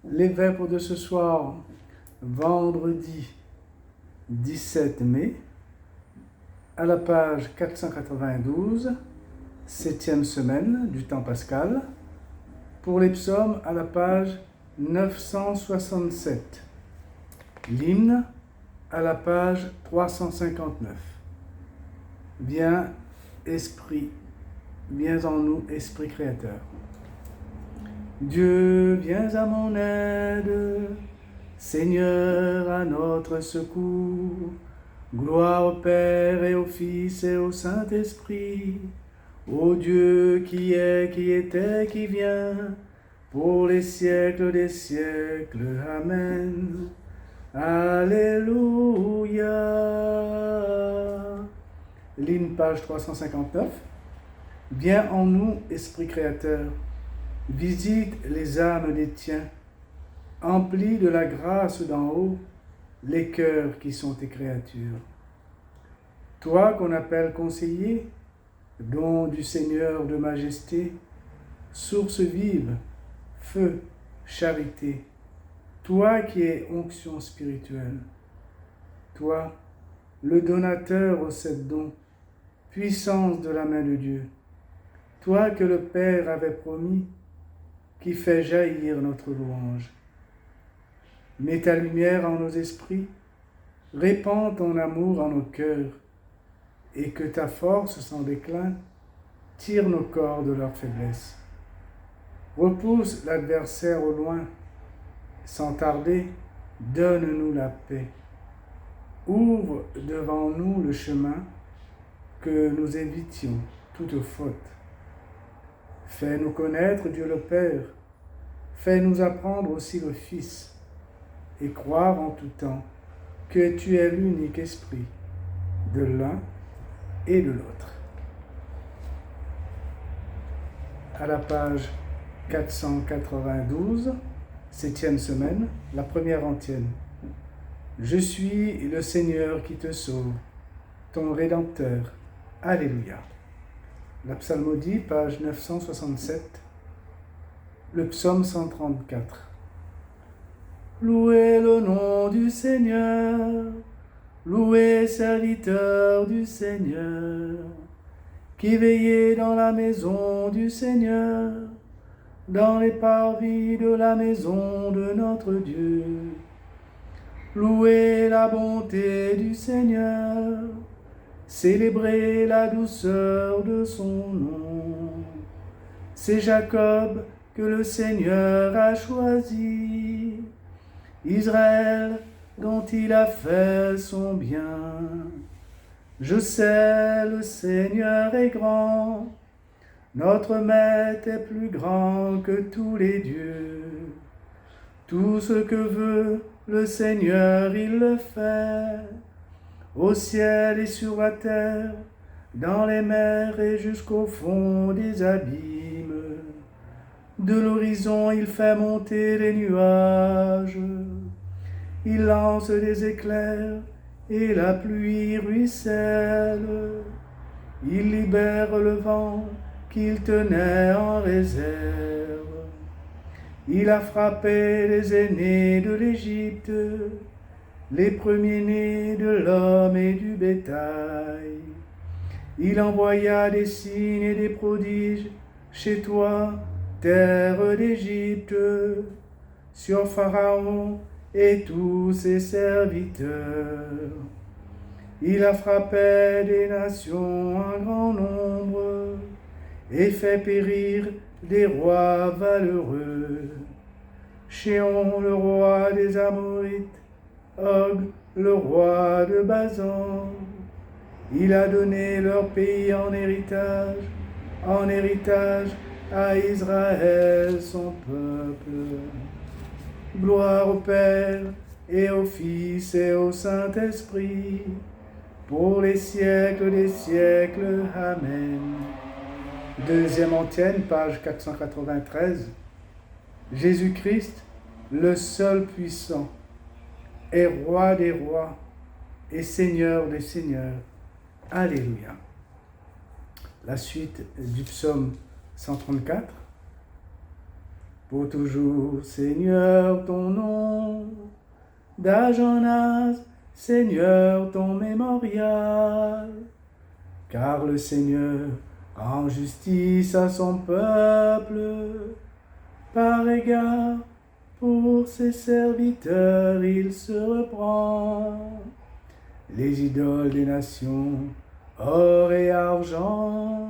Les vêpres de ce soir, vendredi 17 mai, à la page 492, 7e semaine du temps pascal, pour les psaumes à la page 967, l'hymne à la page 359. Viens en nous, Esprit Créateur. Dieu, viens à mon aide, Seigneur, à notre secours. Gloire au Père et au Fils et au Saint-Esprit, ô Dieu qui est, qui était, qui vient, pour les siècles des siècles. Amen. Alléluia. L'hymne, page 359. Viens en nous, Esprit Créateur, visite les âmes des tiens, emplis de la grâce d'en haut les cœurs qui sont tes créatures. Toi qu'on appelle conseiller, don du Seigneur de majesté, source vive, feu, charité, toi qui es onction spirituelle, toi, le donateur aux 7 dons, puissance de la main de Dieu, toi que le Père avait promis, qui fait jaillir notre louange. Mets ta lumière en nos esprits, répands ton amour en nos cœurs, et que ta force sans déclin tire nos corps de leur faiblesse. Repousse l'adversaire au loin, sans tarder, donne-nous la paix. Ouvre devant nous le chemin, que nous évitions toute faute. Fais-nous connaître Dieu le Père, fais-nous apprendre aussi le Fils, et croire en tout temps que tu es l'unique Esprit de l'un et de l'autre. À la page 492, 7e semaine, la première antienne. Je suis le Seigneur qui te sauve, ton Rédempteur. Alléluia. La psalmodie, page 967, le psaume 134. Louez le nom du Seigneur, louez serviteur du Seigneur, qui veillez dans la maison du Seigneur, dans les parvis de la maison de notre Dieu. Louez la bonté du Seigneur, célébrez la douceur de son nom. C'est Jacob que le Seigneur a choisi, Israël dont il a fait son bien. Je sais, le Seigneur est grand, notre Maître est plus grand que tous les dieux. Tout ce que veut le Seigneur, il le fait, au ciel et sur la terre, dans les mers et jusqu'au fond des abîmes. De l'horizon, il fait monter les nuages, il lance des éclairs et la pluie ruisselle. Il libère le vent qu'il tenait en réserve. Il a frappé les aînés de l'Égypte, les premiers-nés de l'homme et du bétail. Il envoya des signes et des prodiges chez toi, terre d'Égypte, sur Pharaon et tous ses serviteurs. Il a frappé des nations en grand nombre et fait périr des rois valeureux. Shéon, le roi des Amorites, Og, le roi de Bazan. Il a donné leur pays en héritage à Israël, son peuple. Gloire au Père et au Fils et au Saint-Esprit, pour les siècles des siècles. Amen. Deuxième antienne, page 493. Jésus-Christ, le seul puissant, est roi des rois et seigneur des seigneurs. Alléluia. La suite du psaume 134. pour toujours, Seigneur, ton nom. D'âge en âge, Seigneur, ton mémorial. Car le Seigneur rend justice à son peuple, par égard pour ses serviteurs, il se reprend. Les idoles des nations, or et argent,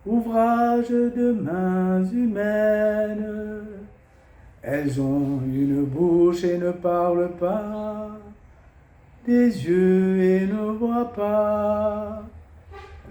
ouvrage de mains humaines, elles ont une bouche et ne parlent pas, des yeux et ne voient pas,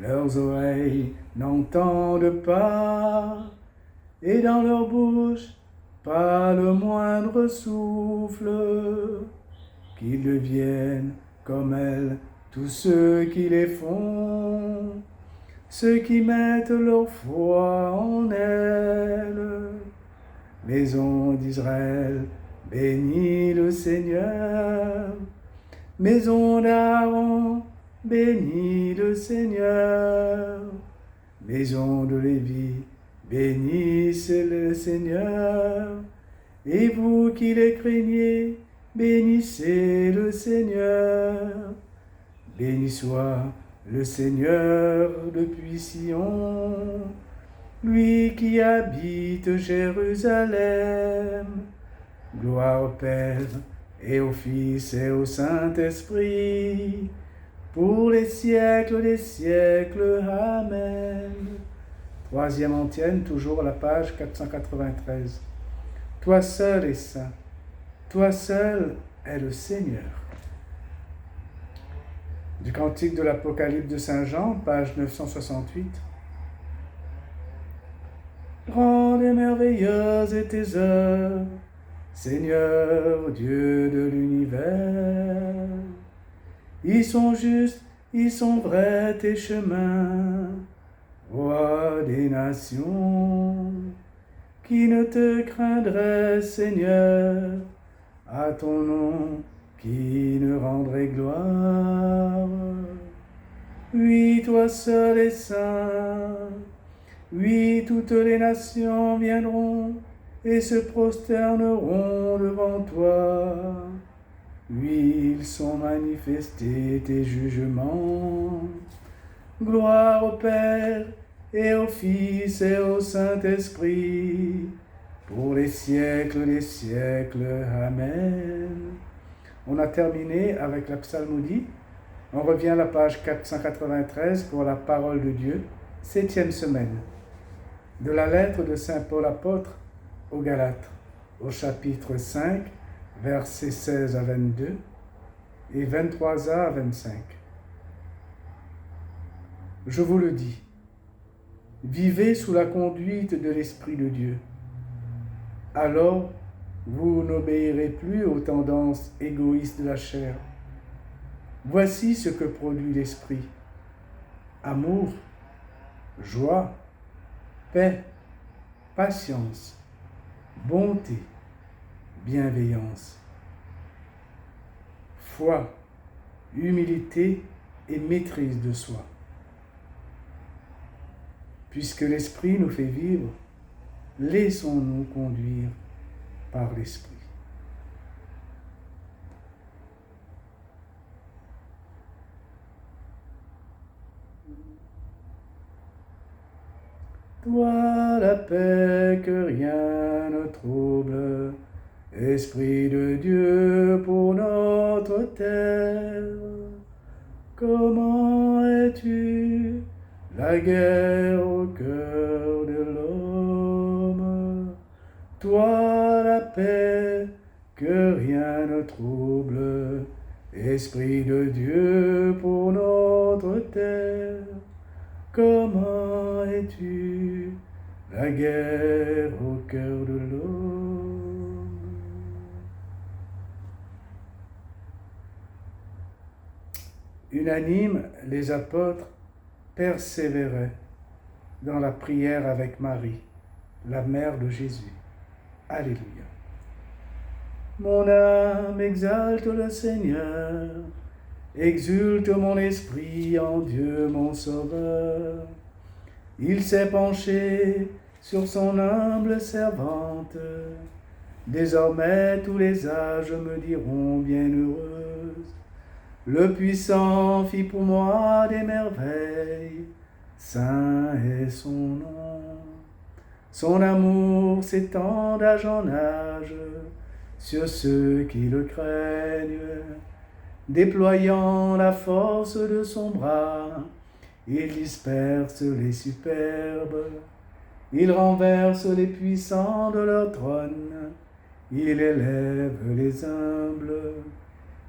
leurs oreilles n'entendent pas, et dans leur bouche pas le moindre souffle, qu'ils deviennent comme elles tous ceux qui les font, ceux qui mettent leur foi en elles. Maison d'Israël, bénis le Seigneur. Maison d'Aaron, bénis le Seigneur. Maison de Lévi, bénissez le Seigneur. Et vous qui les craignez, bénissez le Seigneur. Béni soit le Seigneur depuis Sion, lui qui habite Jérusalem. Gloire au Père et au Fils et au Saint-Esprit, pour les siècles des siècles. Amen. Troisième antienne, toujours à la page 493. Toi seul es saint, toi seul est le Seigneur. Du Cantique de l'Apocalypse de Saint Jean, page 968. Grande et merveilleuse est tes œuvres, Seigneur, Dieu de l'univers. Ils sont justes, ils sont vrais tes chemins, Roi des nations. Qui ne te craindrait, Seigneur, à ton nom, qui ne rendrait gloire? Oui, toi seul es saint. Oui, toutes les nations viendront et se prosterneront devant toi. Oui, ils sont manifestés tes jugements. Gloire au Père et au Fils et au Saint-Esprit, pour les siècles des siècles. Amen. On a terminé avec la psalmodie. On revient à la page 493 pour la parole de Dieu, 7e semaine. De la lettre de Saint Paul apôtre aux Galates, au chapitre 5, versets 16 à 22 et 23a à 25. Je vous le dis, vivez sous la conduite de l'Esprit de Dieu. Alors, vous n'obéirez plus aux tendances égoïstes de la chair. Voici ce que produit l'Esprit: amour, joie, paix, patience, bonté, bienveillance, foi, humilité et maîtrise de soi. Puisque l'Esprit nous fait vivre, laissons-nous conduire par l'Esprit. Toi la paix que rien ne trouble, Esprit de Dieu pour notre terre. Comment es-tu la guerre au cœur de l'homme? Toi la paix que rien ne trouble, Esprit de Dieu pour notre terre. Comment es-tu la guerre au cœur de l'homme? Unanimes, les apôtres persévéraient dans la prière avec Marie, la mère de Jésus. Alléluia. Mon âme exalte le Seigneur, exulte mon esprit en Dieu mon Sauveur. Il s'est penché sur son humble servante. Désormais tous les âges me diront bienheureuse. Le puissant fit pour moi des merveilles, saint est son nom. Son amour s'étend d'âge en âge sur ceux qui le craignent. Déployant la force de son bras, il disperse les superbes. Il renverse les puissants de leur trône, il élève les humbles.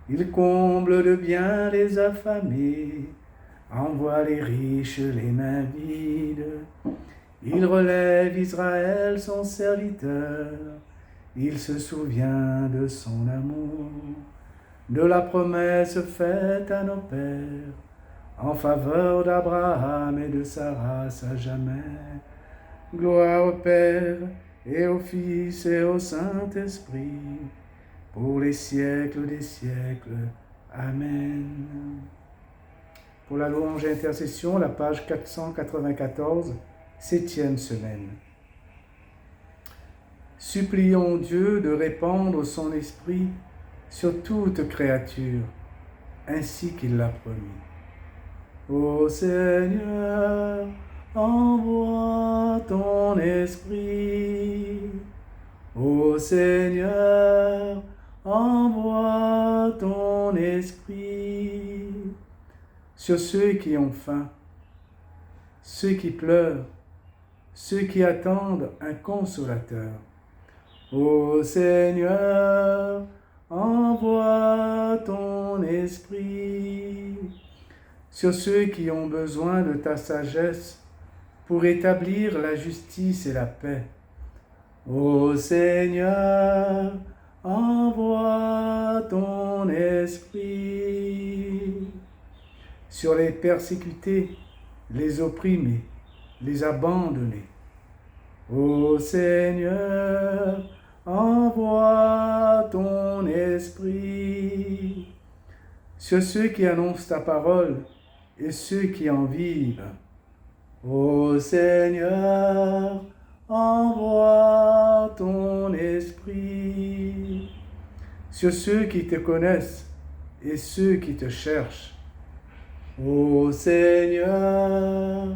Il comble de bien les affamés, envoie les riches les mains vides. Il relève Israël son serviteur, il se souvient de son amour, de la promesse faite à nos pères, en faveur d'Abraham et de sa race à jamais. Gloire au Père et au Fils et au Saint-Esprit, pour les siècles des siècles. Amen. Pour la louange et intercession, la page 494, 7e semaine. Supplions Dieu de répandre son esprit sur toute créature, ainsi qu'il l'a promis. Ô Seigneur, envoie ton esprit. Ô Seigneur, envoie ton esprit sur ceux qui ont faim, ceux qui pleurent, ceux qui attendent un consolateur. Ô Seigneur, envoie ton esprit sur ceux qui ont besoin de ta sagesse pour établir la justice et la paix. Ô Seigneur, envoie ton esprit sur les persécutés, les opprimés, les abandonnés. Ô Seigneur, envoie ton esprit sur ceux qui annoncent ta parole et ceux qui en vivent. Ô Seigneur, envoie ton esprit sur ceux qui te connaissent et ceux qui te cherchent. Ô Seigneur,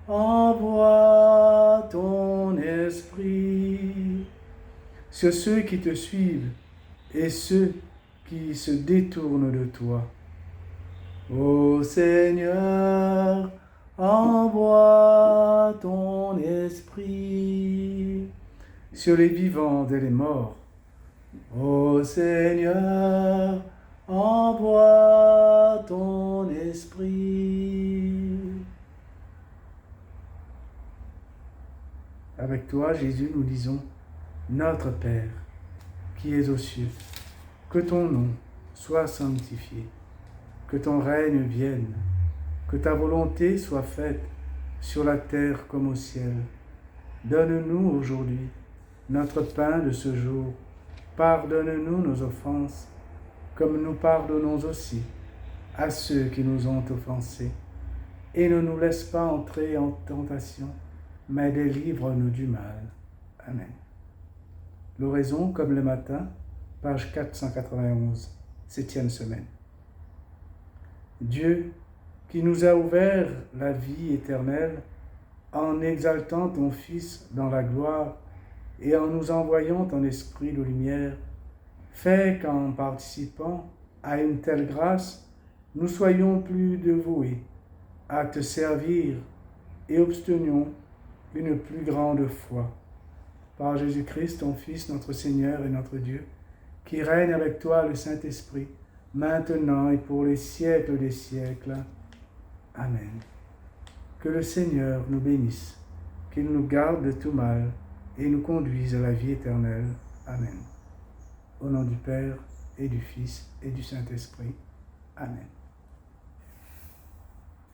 envoie ton esprit sur ceux qui te suivent et ceux qui se détournent de toi. Ô Seigneur, envoie ton esprit sur les vivants et les morts. Ô Seigneur, envoie ton esprit. Avec toi, Jésus, nous disons, Notre Père, qui es aux cieux, que ton nom soit sanctifié, que ton règne vienne, que ta volonté soit faite sur la terre comme au ciel. Donne-nous aujourd'hui notre pain de ce jour. Pardonne-nous nos offenses, comme nous pardonnons aussi à ceux qui nous ont offensés. Et ne nous laisse pas entrer en tentation, mais délivre-nous du mal. Amen. L'oraison comme le matin, page 491, 7e semaine. Dieu, qui nous a ouvert la vie éternelle en exaltant ton Fils dans la gloire et en nous envoyant ton esprit de lumière, fais qu'en participant à une telle grâce, nous soyons plus dévoués à te servir et obtenions une plus grande foi. Par Jésus-Christ, ton Fils, notre Seigneur et notre Dieu, qui règne avec toi le Saint-Esprit, maintenant et pour les siècles des siècles. Amen. Que le Seigneur nous bénisse, qu'il nous garde de tout mal et nous conduise à la vie éternelle. Amen. Au nom du Père et du Fils et du Saint-Esprit. Amen.